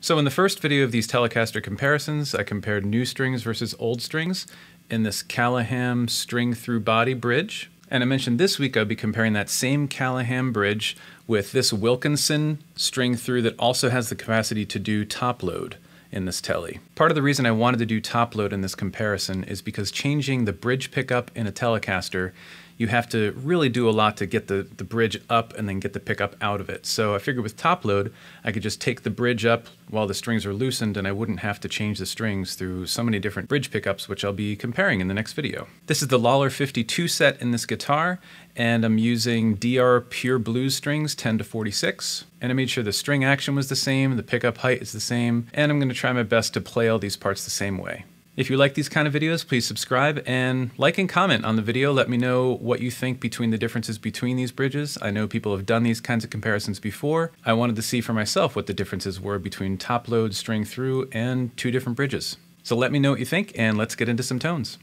So in the first video of these Telecaster comparisons, I compared new strings versus old strings in this Callaham string through body bridge. And I mentioned this week I'll be comparing that same Callaham bridge with this Wilkinson string through that also has the capacity to do top load in this Tele. Part of the reason I wanted to do top load in this comparison is because changing the bridge pickup in a Telecaster, you have to really do a lot to get the bridge up and then get the pickup out of it. So I figured with top load, I could just take the bridge up while the strings are loosened and I wouldn't have to change the strings through so many different bridge pickups, which I'll be comparing in the next video. This is the Lollar 52 set in this guitar, and I'm using DR Pure Blues strings 10 to 46. And I made sure the string action was the same, the pickup height is the same, and I'm going to try my best to play all these parts the same way. If you like these kind of videos, please subscribe and like and comment on the video. Let me know what you think between the differences between these bridges. I know people have done these kinds of comparisons before. I wanted to see for myself what the differences were between top load, string through, and two different bridges. So let me know what you think, and let's get into some tones.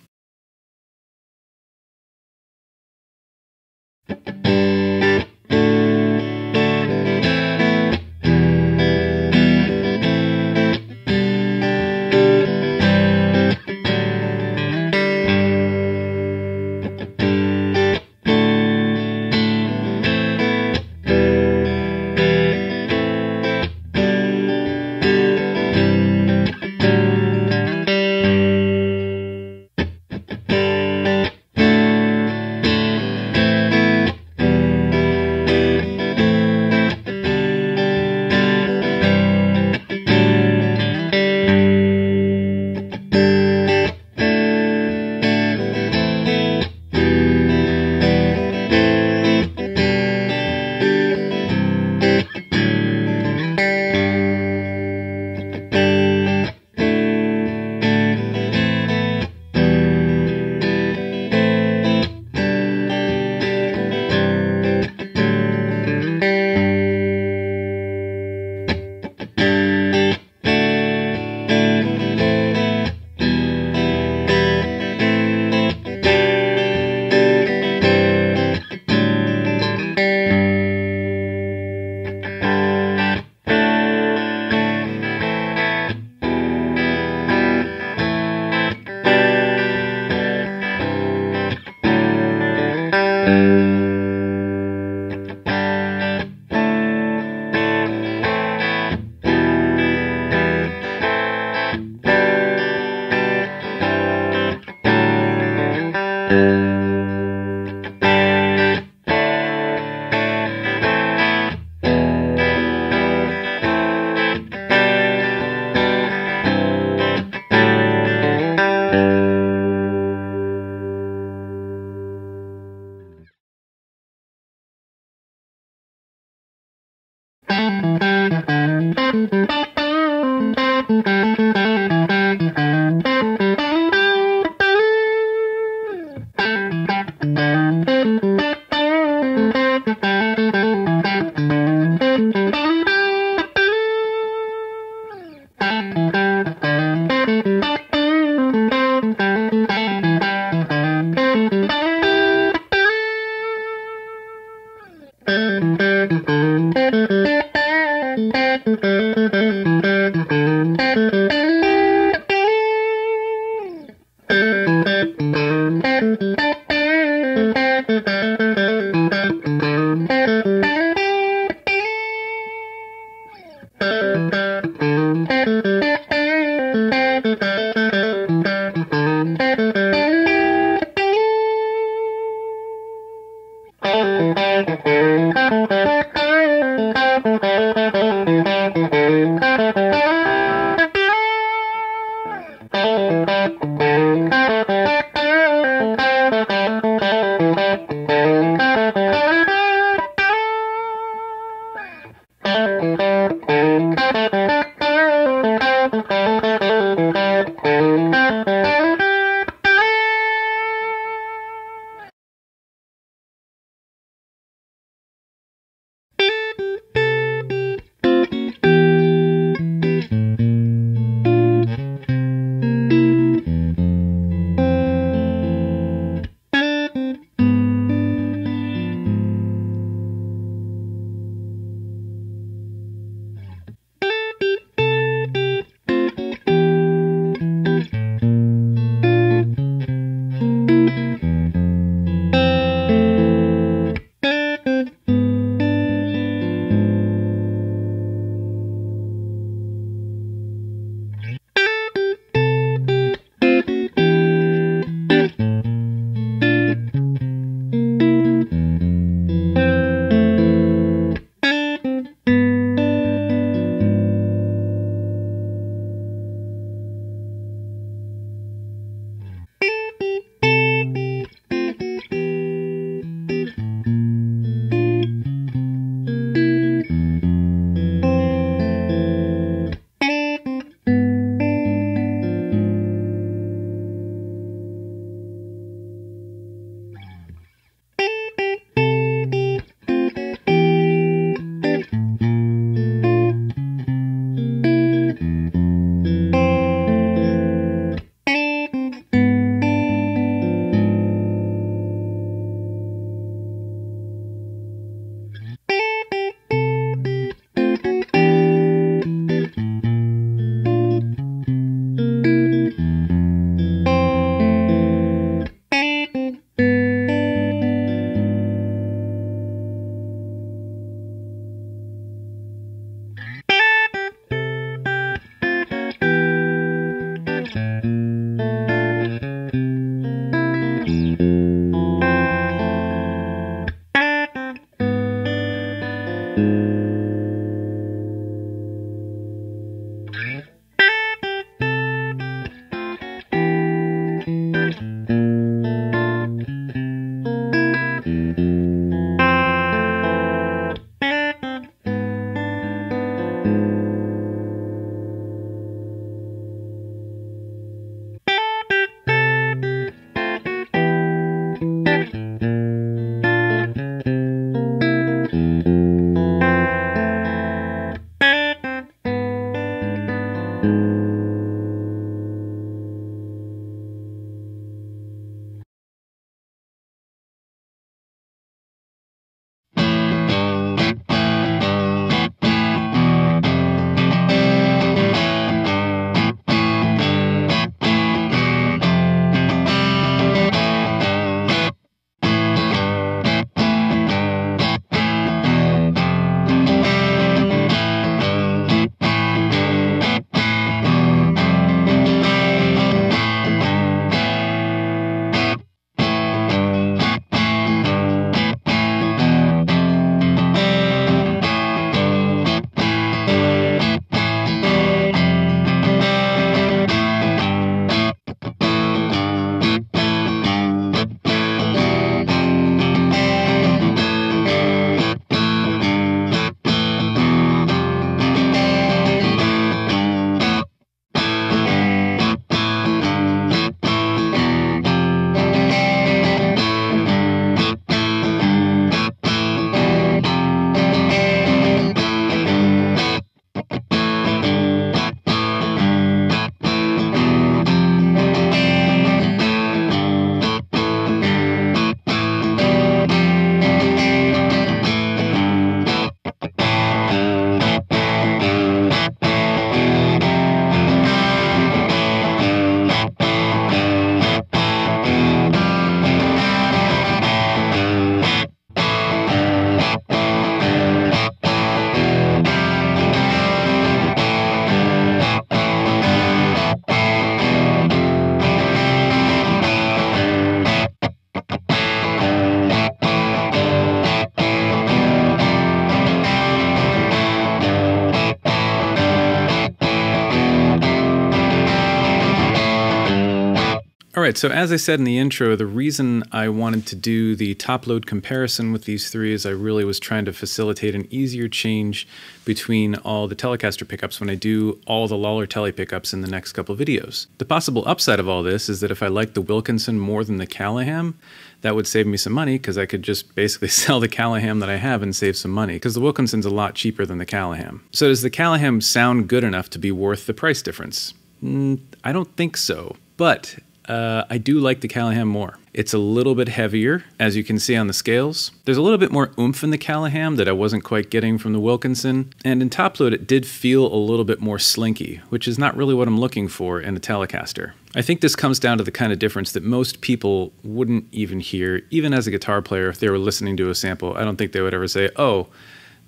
All right, so as I said in the intro, the reason I wanted to do the top load comparison with these three is I really was trying to facilitate an easier change between all the Telecaster pickups when I do all the Lollar Tele pickups in the next couple of videos. The possible upside of all this is that if I like the Wilkinson more than the Callaham, that would save me some money because I could just basically sell the Callaham that I have and save some money because the Wilkinson's a lot cheaper than the Callaham. So does the Callaham sound good enough to be worth the price difference? I don't think so, but I do like the Callaham more. It's a little bit heavier, as you can see on the scales. There's a little bit more oomph in the Callaham that I wasn't quite getting from the Wilkinson. And in top load, it did feel a little bit more slinky, which is not really what I'm looking for in a Telecaster. I think this comes down to the kind of difference that most people wouldn't even hear, even as a guitar player, if they were listening to a sample. I don't think they would ever say, oh,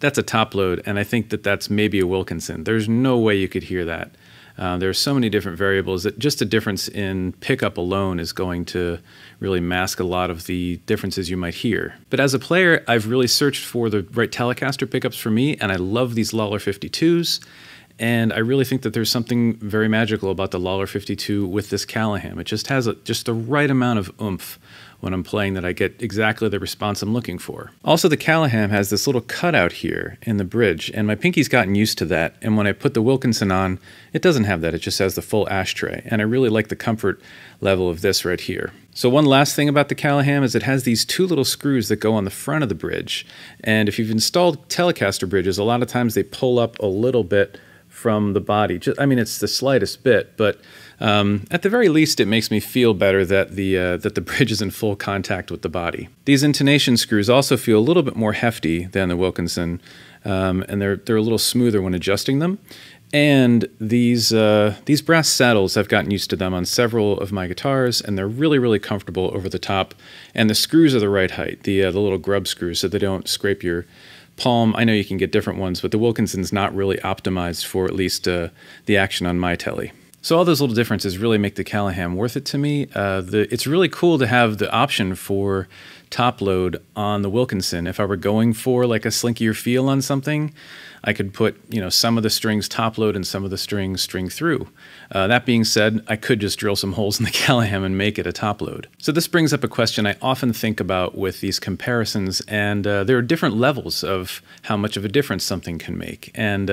that's a top load, and I think that that's maybe a Wilkinson. There's no way you could hear that. There are so many different variables that just a difference in pickup alone is going to really mask a lot of the differences you might hear. But as a player, I've really searched for the right Telecaster pickups for me, and I love these Lollar 52s. And I really think that there's something very magical about the Lollar 52 with this Callaham. It just has just the right amount of oomph when I'm playing that I get exactly the response I'm looking for. Also, the Callaham has this little cutout here in the bridge, and my pinky's gotten used to that. And when I put the Wilkinson on, it doesn't have that. It just has the full ashtray. And I really like the comfort level of this right here. So one last thing about the Callaham is it has these two little screws that go on the front of the bridge. And if you've installed Telecaster bridges, a lot of times they pull up a little bit from the body. I mean, it's the slightest bit, but at the very least, it makes me feel better that the bridge is in full contact with the body. These intonation screws also feel a little bit more hefty than the Wilkinson, and they're a little smoother when adjusting them. And these brass saddles, I've gotten used to them on several of my guitars, and they're really, really comfortable over the top. And the screws are the right height, the little grub screws, so they don't scrape your palm. I know you can get different ones, but the Wilkinson's not really optimized for at least the action on my Tele. So all those little differences really make the Callaham worth it to me. It's really cool to have the option for top load on the Wilkinson. If I were going for like a slinkier feel on something, I could put some of the strings top load and some of the strings string through. That being said, I could just drill some holes in the Callaham and make it a top load. So this brings up a question I often think about with these comparisons, and there are different levels of how much of a difference something can make. And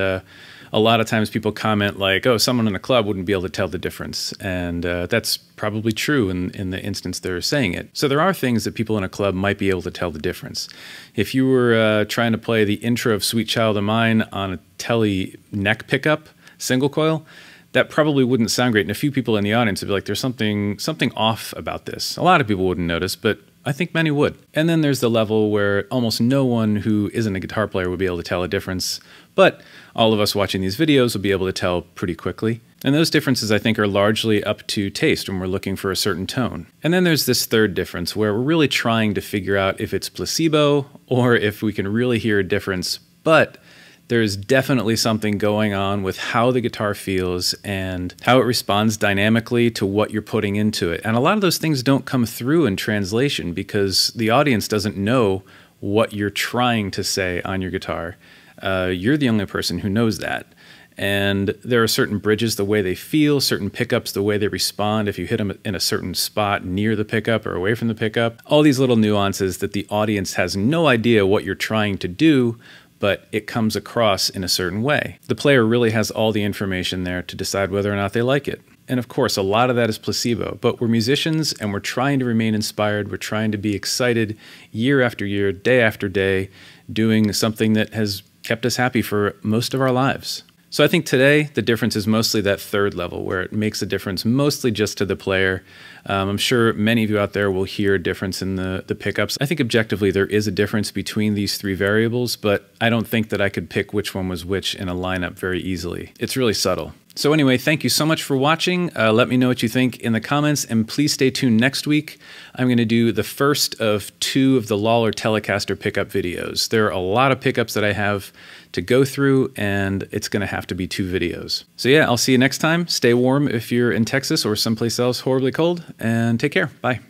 a lot of times people comment like, oh, someone in a club wouldn't be able to tell the difference. And that's probably true in the instance they're saying it. So there are things that people in a club might be able to tell the difference. If you were trying to play the intro of Sweet Child of Mine on a Tele neck pickup, single coil, that probably wouldn't sound great. And a few people in the audience would be like, there's something off about this. A lot of people wouldn't notice, but I think many would. And then there's the level where almost no one who isn't a guitar player would be able to tell a difference, but all of us watching these videos will be able to tell pretty quickly. And those differences, I think, are largely up to taste when we're looking for a certain tone. And then there's this third difference where we're really trying to figure out if it's placebo or if we can really hear a difference, but there's definitely something going on with how the guitar feels and how it responds dynamically to what you're putting into it. And a lot of those things don't come through in translation because the audience doesn't know what you're trying to say on your guitar. You're the only person who knows that. And there are certain bridges, the way they feel, certain pickups, the way they respond, if you hit them in a certain spot near the pickup or away from the pickup. All these little nuances that the audience has no idea what you're trying to do, but it comes across in a certain way. The player really has all the information there to decide whether or not they like it. And of course, a lot of that is placebo, but we're musicians and we're trying to remain inspired. We're trying to be excited year after year, day after day, doing something that has kept us happy for most of our lives. So I think today the difference is mostly that third level where it makes a difference mostly just to the player. I'm sure many of you out there will hear a difference in the pickups. I think objectively there is a difference between these three variables, but I don't think that I could pick which one was which in a lineup very easily. It's really subtle. So anyway, thank you so much for watching. Let me know what you think in the comments, and please stay tuned next week. I'm going to do the first of 2 of the Lollar Telecaster pickup videos. There are a lot of pickups that I have to go through, and it's going to have to be 2 videos. So yeah, I'll see you next time. Stay warm if you're in Texas or someplace else horribly cold, and take care. Bye.